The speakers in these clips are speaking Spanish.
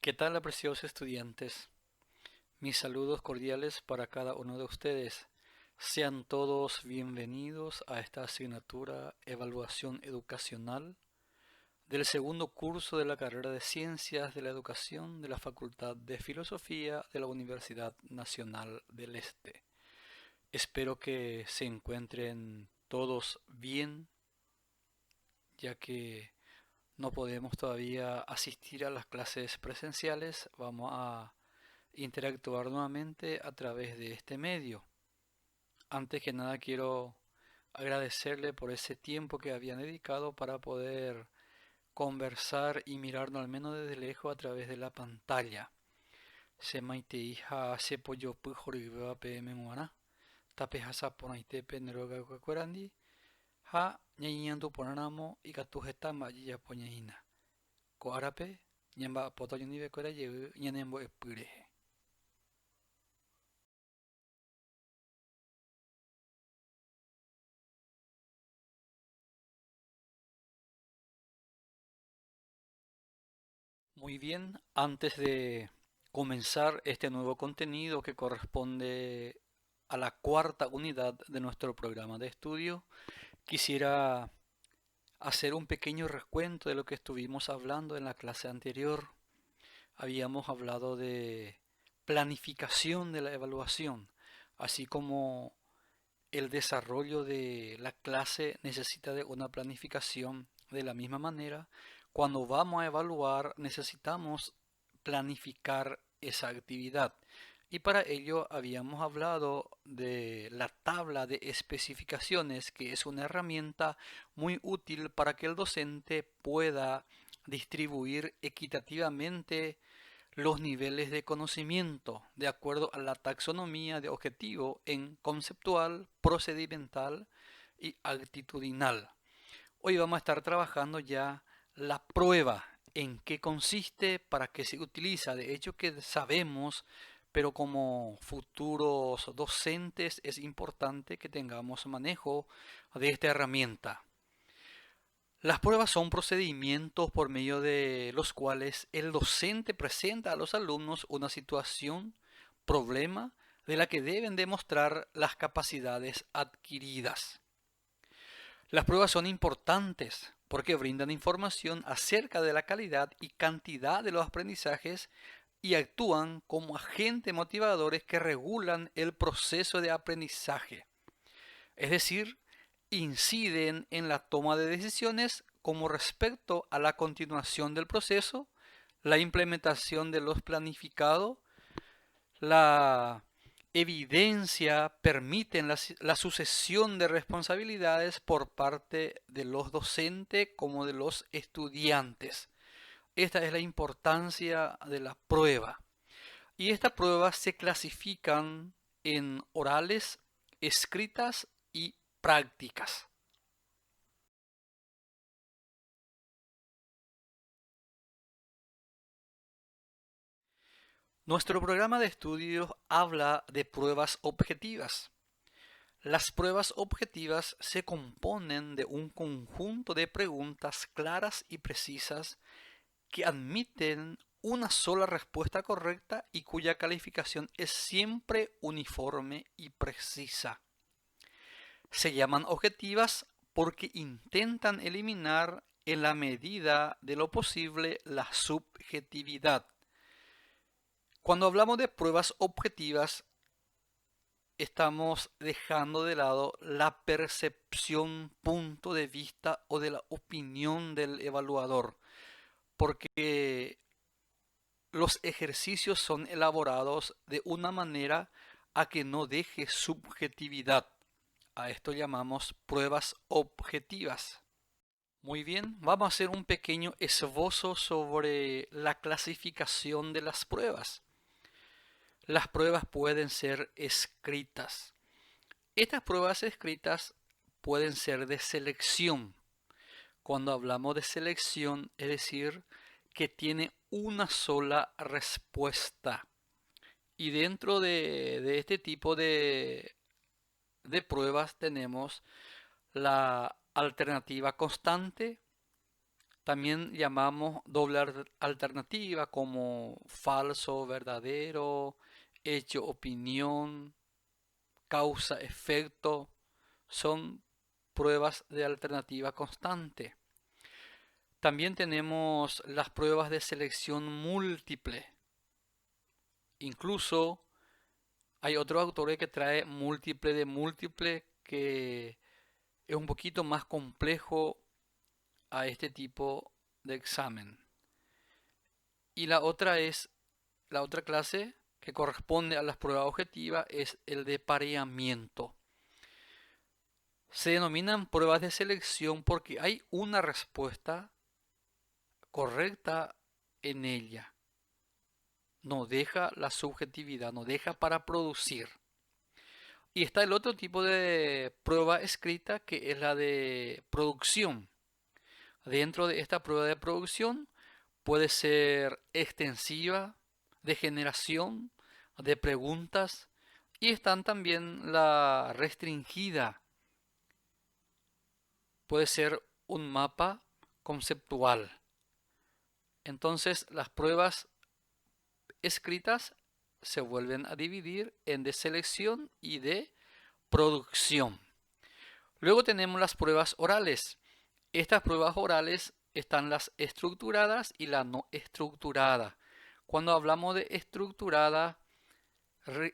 ¿Qué tal, preciosos estudiantes? Mis saludos cordiales para cada uno de ustedes. Sean todos bienvenidos a esta asignatura Evaluación Educacional del segundo curso de la carrera de Ciencias de la Educación de la Facultad de Filosofía de la Universidad Nacional del Este. Espero que se encuentren todos bien, ya que no podemos todavía asistir a las clases presenciales. Vamos a interactuar nuevamente a través de este medio. Antes que nada quiero agradecerle por ese tiempo que habían dedicado para poder conversar y mirarnos al menos desde lejos a través de la pantalla. Se maite hija se pollo pujoriba pm muana. Tape hasa ponaite peneroga kukurandi. Ha ñañandu ponanamo y katujeta mayiya poñaina. Ko arape ñamba potoyoni bekora yeu ñanembo epureje. Muy bien, antes de comenzar este nuevo contenido que corresponde a la cuarta unidad de nuestro programa de estudio, quisiera hacer un pequeño recuento de lo que estuvimos hablando en la clase anterior. Habíamos hablado de planificación de la evaluación, así como el desarrollo de la clase necesita de una planificación. De la misma manera, cuando vamos a evaluar, necesitamos planificar esa actividad. Y para ello habíamos hablado de la tabla de especificaciones, que es una herramienta muy útil para que el docente pueda distribuir equitativamente los niveles de conocimiento de acuerdo a la taxonomía de objetivo en conceptual, procedimental y actitudinal. Hoy vamos a estar trabajando ya la prueba, en qué consiste, para qué se utiliza. De hecho que sabemos, pero como futuros docentes es importante que tengamos manejo de esta herramienta. Las pruebas son procedimientos por medio de los cuales el docente presenta a los alumnos una situación, problema, de la que deben demostrar las capacidades adquiridas. Las pruebas son importantes porque brindan información acerca de la calidad y cantidad de los aprendizajes y actúan como agentes motivadores que regulan el proceso de aprendizaje. Es decir, inciden en la toma de decisiones como respecto a la continuación del proceso, la implementación de los planificados, la evidencia permiten la sucesión de responsabilidades por parte de los docentes como de los estudiantes. Esta es la importancia de la prueba. Y estas pruebas se clasifican en orales, escritas y prácticas. Nuestro programa de estudios habla de pruebas objetivas. Las pruebas objetivas se componen de un conjunto de preguntas claras y precisas que admiten una sola respuesta correcta y cuya calificación es siempre uniforme y precisa. Se llaman objetivas porque intentan eliminar en la medida de lo posible la subjetividad. Cuando hablamos de pruebas objetivas, estamos dejando de lado la percepción, punto de vista o de la opinión del evaluador, porque los ejercicios son elaborados de una manera a que no deje subjetividad. A esto llamamos pruebas objetivas. Muy bien, vamos a hacer un pequeño esbozo sobre la clasificación de las pruebas. Las pruebas pueden ser escritas. Estas pruebas escritas pueden ser de selección. Cuando hablamos de selección, es decir, que tiene una sola respuesta. Y dentro de este tipo de pruebas tenemos la alternativa constante, También llamamos doble alternativa como falso, verdadero, hecho, opinión, causa, efecto. Son pruebas de alternativa constante. También tenemos las pruebas de selección múltiple. Incluso hay otro autor que trae múltiple de múltiple, que es un poquito más complejo a este tipo de examen. Y la otra clase que corresponde a las pruebas objetivas es el de pareamiento. Se denominan pruebas de selección porque hay una respuesta correcta en ella. No deja la subjetividad, no deja para producir. Y está el otro tipo de prueba escrita, que es la de producción. Dentro de esta prueba de producción puede ser extensiva, de generación, de preguntas, y están también la restringida. Puede ser un mapa conceptual. Entonces las pruebas escritas se vuelven a dividir en de selección y de producción. Luego tenemos las pruebas orales. Estas pruebas orales están las estructuradas y la no estructurada. Cuando hablamos de estructurada,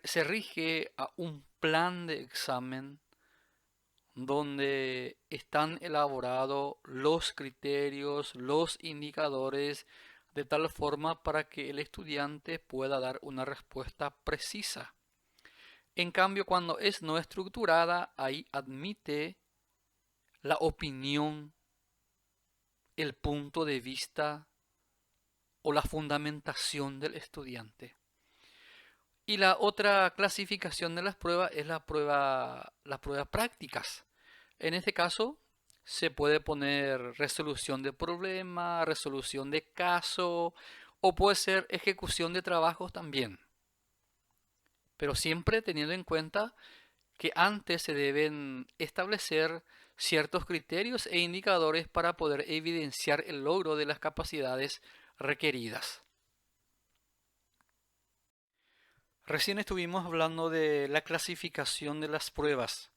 se rige a un plan de examen donde están elaborados los criterios, los indicadores, de tal forma para que el estudiante pueda dar una respuesta precisa. En cambio, cuando es no estructurada, ahí admite la opinión, el punto de vista o la fundamentación del estudiante. Y la otra clasificación de las pruebas es las pruebas prácticas. En este caso, se puede poner resolución de problema, resolución de caso, o puede ser ejecución de trabajos también. Pero siempre teniendo en cuenta que antes se deben establecer ciertos criterios e indicadores para poder evidenciar el logro de las capacidades requeridas. Recién estuvimos hablando de la clasificación de las pruebas.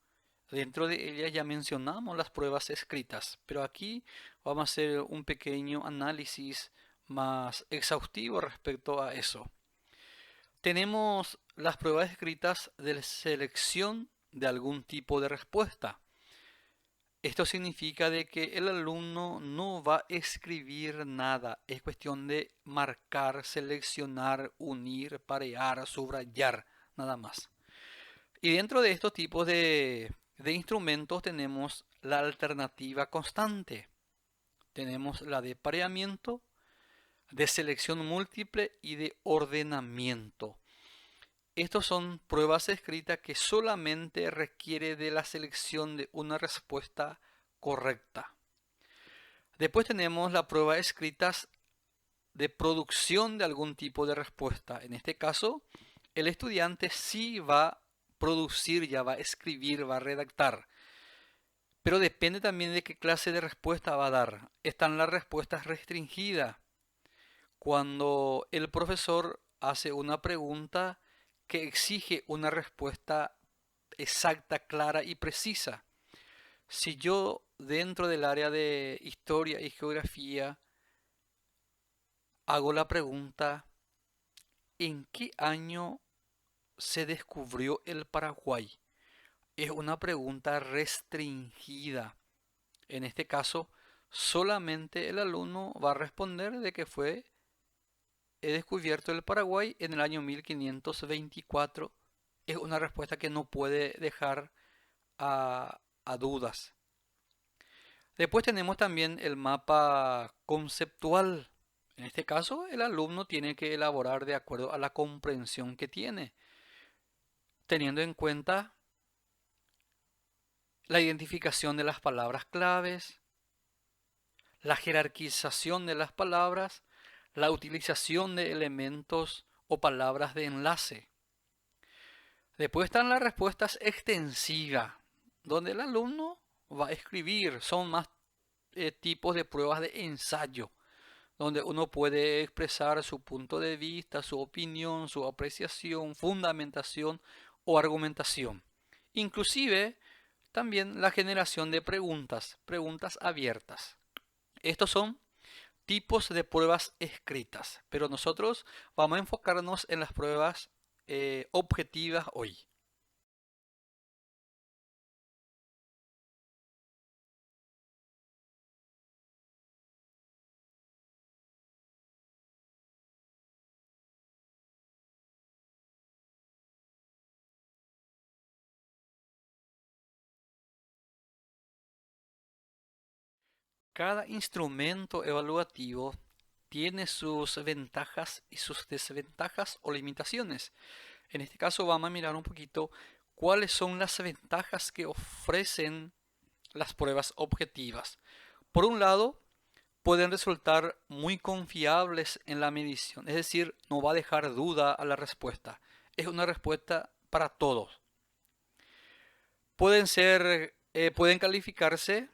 Dentro de ella ya mencionamos las pruebas escritas, pero aquí vamos a hacer un pequeño análisis más exhaustivo respecto a eso. Tenemos las pruebas escritas de selección de algún tipo de respuesta. Esto significa de que el alumno no va a escribir nada, es cuestión de marcar, seleccionar, unir, parear, subrayar, nada más. Y dentro de estos tipos de instrumentos tenemos la alternativa constante. Tenemos la de pareamiento, de selección múltiple y de ordenamiento. Estos son pruebas escritas que solamente requiere de la selección de una respuesta correcta. Después tenemos la prueba escritas de producción de algún tipo de respuesta. En este caso, el estudiante sí va a producir, ya va a escribir, va a redactar. Pero depende también de qué clase de respuesta va a dar. Están las respuestas restringidas. Cuando el profesor hace una pregunta que exige una respuesta exacta, clara y precisa. Si yo dentro del área de historia y geografía hago la pregunta, ¿en qué año se descubrió el Paraguay? Es una pregunta restringida. En este caso, solamente el alumno va a responder de que fue descubierto el Paraguay en el año 1524. Es una respuesta que no puede dejar a dudas. Después tenemos también el mapa conceptual. En este caso, el alumno tiene que elaborar de acuerdo a la comprensión que tiene, teniendo en cuenta la identificación de las palabras claves, la jerarquización de las palabras, la utilización de elementos o palabras de enlace. Después están las respuestas extensivas, donde el alumno va a escribir, son más tipos de pruebas de ensayo, donde uno puede expresar su punto de vista, su opinión, su apreciación, fundamentación o argumentación. Inclusive también la generación de preguntas, preguntas abiertas. Estos son tipos de pruebas escritas, pero nosotros vamos a enfocarnos en las pruebas objetivas hoy. Cada instrumento evaluativo tiene sus ventajas y sus desventajas o limitaciones. En este caso vamos a mirar un poquito cuáles son las ventajas que ofrecen las pruebas objetivas. Por un lado, pueden resultar muy confiables en la medición, es decir, no va a dejar duda a la respuesta. Es una respuesta para todos. Pueden calificarse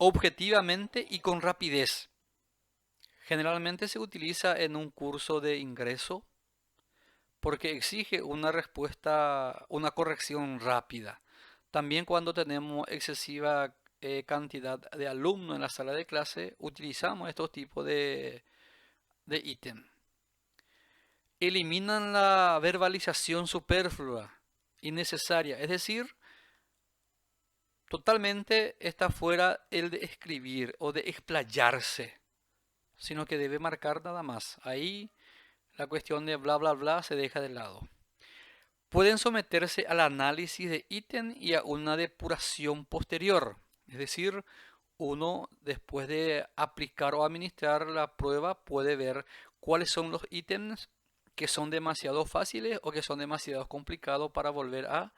objetivamente y con rapidez. Generalmente se utiliza en un curso de ingreso porque exige una respuesta, una corrección rápida. También cuando tenemos excesiva cantidad de alumnos en la sala de clase, utilizamos estos tipos de ítem. Eliminan la verbalización superflua, innecesaria, es decir, totalmente está fuera el de escribir o de explayarse, sino que debe marcar nada más. Ahí la cuestión de bla bla bla se deja de lado. Pueden someterse al análisis de ítem y a una depuración posterior, es decir, uno después de aplicar o administrar la prueba puede ver cuáles son los ítems que son demasiado fáciles o que son demasiado complicados para volver a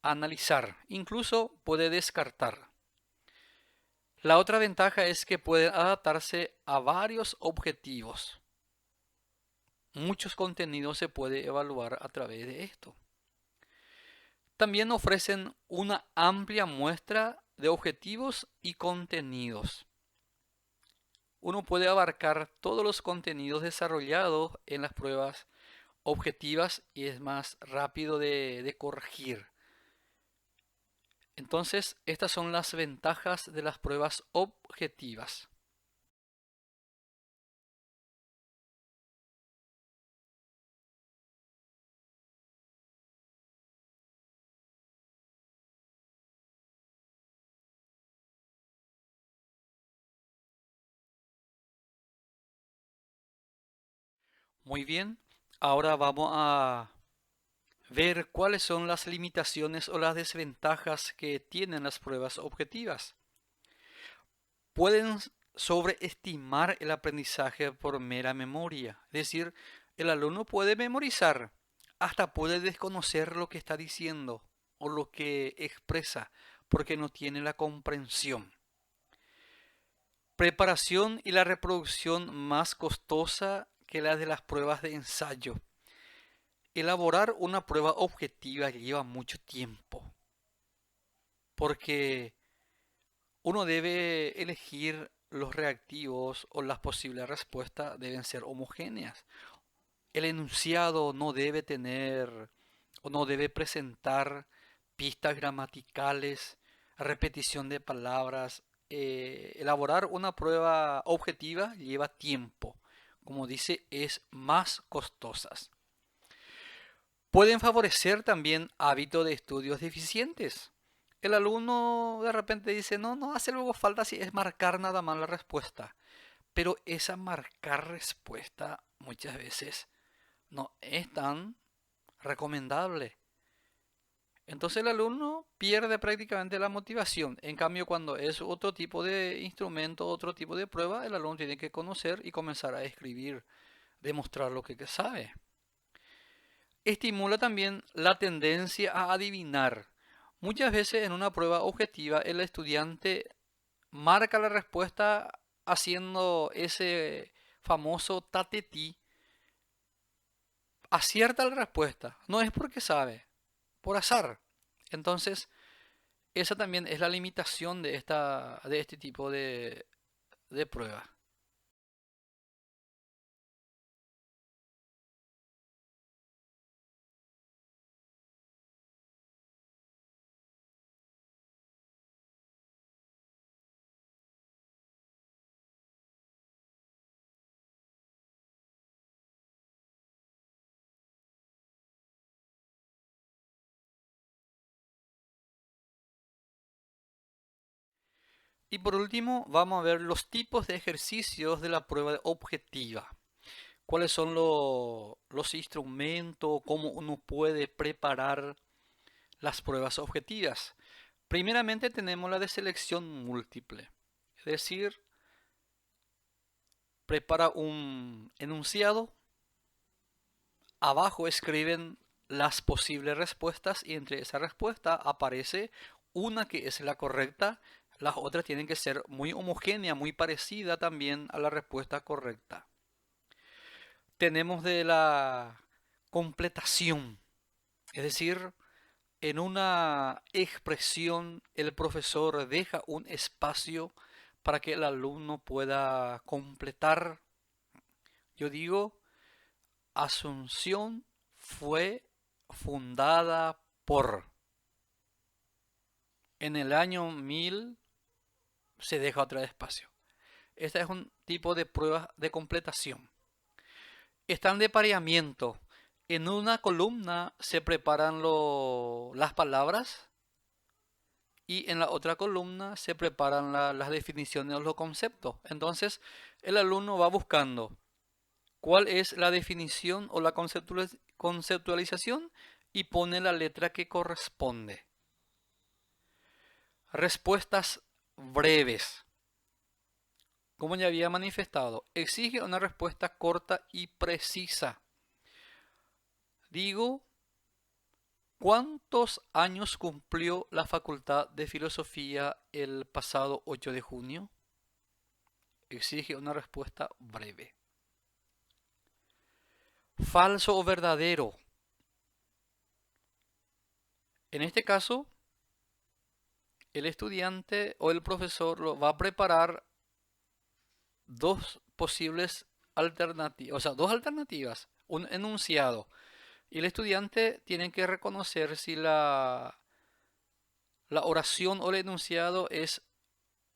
analizar. Incluso puede descartar. La otra ventaja es que puede adaptarse a varios objetivos. Muchos contenidos se puede evaluar a través de esto. También ofrecen una amplia muestra de objetivos y contenidos. Uno puede abarcar todos los contenidos desarrollados en las pruebas objetivas y es más rápido de corregir. Entonces, estas son las ventajas de las pruebas objetivas. Muy bien, ahora vamos a ver cuáles son las limitaciones o las desventajas que tienen las pruebas objetivas. Pueden sobreestimar el aprendizaje por mera memoria, es decir, el alumno puede memorizar, hasta puede desconocer lo que está diciendo o lo que expresa, porque no tiene la comprensión. Preparación y la reproducción más costosa que la de las pruebas de ensayo. Elaborar una prueba objetiva lleva mucho tiempo, porque uno debe elegir los reactivos o las posibles respuestas deben ser homogéneas. El enunciado no debe tener o no debe presentar pistas gramaticales, repetición de palabras. Elaborar una prueba objetiva lleva tiempo. Como dice, es más costosas. Pueden favorecer también hábitos de estudios deficientes. El alumno de repente dice, no, no hace luego falta si es marcar nada más la respuesta. Pero esa marcar respuesta muchas veces no es tan recomendable. Entonces el alumno pierde prácticamente la motivación. En cambio, cuando es otro tipo de instrumento, otro tipo de prueba, el alumno tiene que conocer y comenzar a escribir, demostrar lo que sabe. Estimula también la tendencia a adivinar. Muchas veces en una prueba objetiva el estudiante marca la respuesta haciendo ese famoso tatetí. Acierta la respuesta. No es porque sabe, por azar. Entonces, Esa también es la limitación de este tipo de prueba. Y por último, vamos a ver los tipos de ejercicios de la prueba objetiva. ¿Cuáles son los instrumentos? ¿Cómo uno puede preparar las pruebas objetivas? Primeramente tenemos la de selección múltiple. Es decir, prepara un enunciado, abajo escriben las posibles respuestas y entre esa respuesta aparece una que es la correcta, las otras tienen que ser muy homogénea, muy parecida también a la respuesta correcta. Tenemos de la completación, es decir, en una expresión el profesor deja un espacio para que el alumno pueda completar. Yo digo, Asunción fue fundada por. En el año 1000 se deja otra vez espacio. Este es un tipo de prueba de completación. Están de pareamiento. En una columna se preparan las palabras y en la otra columna se preparan las definiciones o los conceptos. Entonces el alumno va buscando cuál es la definición o la conceptualización y pone la letra que corresponde. Respuestas breves. Como ya había manifestado, exige una respuesta corta y precisa. Digo, ¿cuántos años cumplió la Facultad de Filosofía el pasado 8 de junio? Exige una respuesta breve. Falso o verdadero. En este caso, el estudiante o el profesor lo va a preparar dos posibles alternativas, o sea, dos alternativas, un enunciado. Y el estudiante tiene que reconocer si la oración o el enunciado es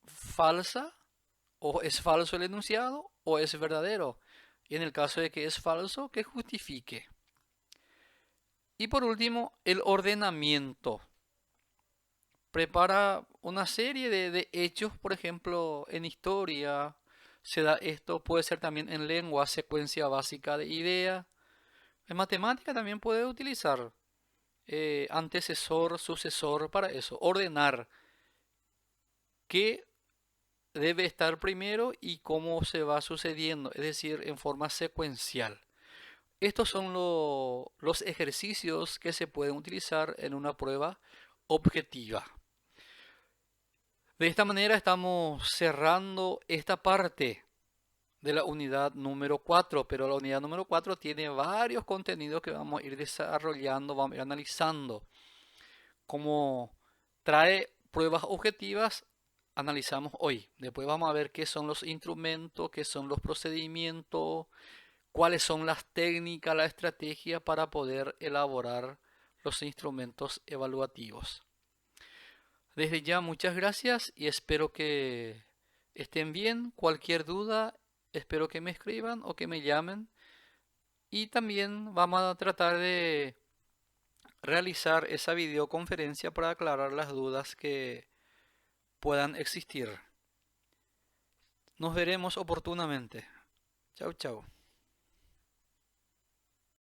falsa, o es falso el enunciado, o es verdadero. Y en el caso de que es falso, que justifique. Y por último, el ordenamiento. Prepara una serie de hechos, por ejemplo, en historia se da esto, puede ser también en lengua, secuencia básica de idea. En matemática también puede utilizar antecesor, sucesor para eso, ordenar qué debe estar primero y cómo se va sucediendo, es decir, en forma secuencial. Estos son los ejercicios que se pueden utilizar en una prueba objetiva. De esta manera estamos cerrando esta parte de la unidad número 4, pero la unidad número 4 tiene varios contenidos que vamos a ir desarrollando, vamos a ir analizando. Como trae pruebas objetivas, analizamos hoy. Después vamos a ver qué son los instrumentos, qué son los procedimientos, cuáles son las técnicas, la estrategia para poder elaborar los instrumentos evaluativos. Desde ya, muchas gracias y espero que estén bien. Cualquier duda, espero que me escriban o que me llamen. Y también vamos a tratar de realizar esa videoconferencia para aclarar las dudas que puedan existir. Nos veremos oportunamente. Chau, chau.